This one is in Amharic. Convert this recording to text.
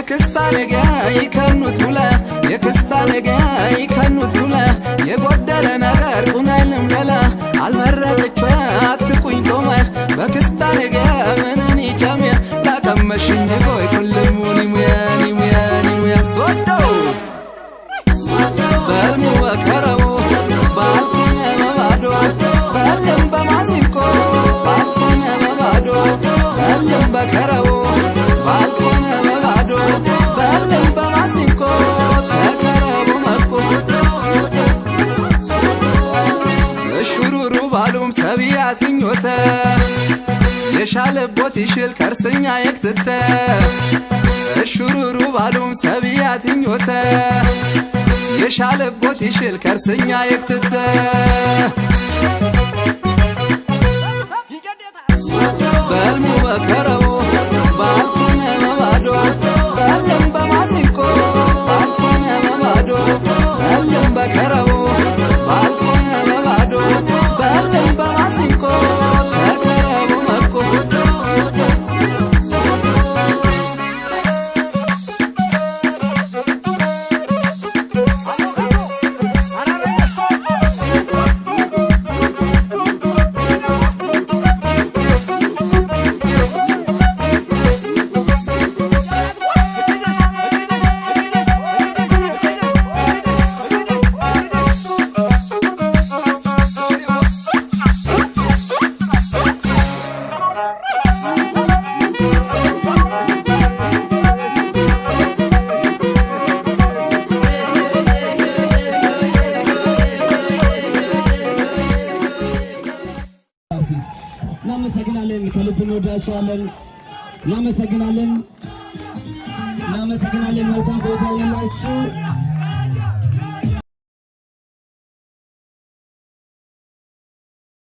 የክስታኔ ጋይ ከኑት ሙላ የክስታኔ ጋይ ከኑት ሙላ የጎደለ ነገር ቁናልም ለላ አልመረቀች አትቁኝ ቆመ በክስታኔ ጋይ ምንን ይጨምያ ላቀመሽኝ ጎይ ኩልም ሙኒሙያኒ ሙያኒ ሙያ ሶዶ በልሙ ወከረው ባልኩኝ መባዶ በልም በማሲንቆ ባልኩኝ መባዶ በልም በከረው ባልኩኝ መባዶ በልም በማሲንቆ ተከረቡ መጥፎ እሹሩሩ ባሉም ሰቢያትኞተ የሻለቦት ይሽል ከርስኛ የክትተ እሹሩሩ ባሉም ሰቢያትኞተ የሻለቦት ይሽል ከርስኛ የክትተ በልሙ በከረው ባልኩኝ መባዶ በልም በማሲንቆ ባልኩኝ መባዶ በልም በከረው ባልኩኝ መባዶ በልም በማሲንቆ ተከረቡ መጥቆ እናመሰግናለን ከልብ እንወዳቸዋለን እናመሰግናለን መልካም ቦታ ይሁንላችሁ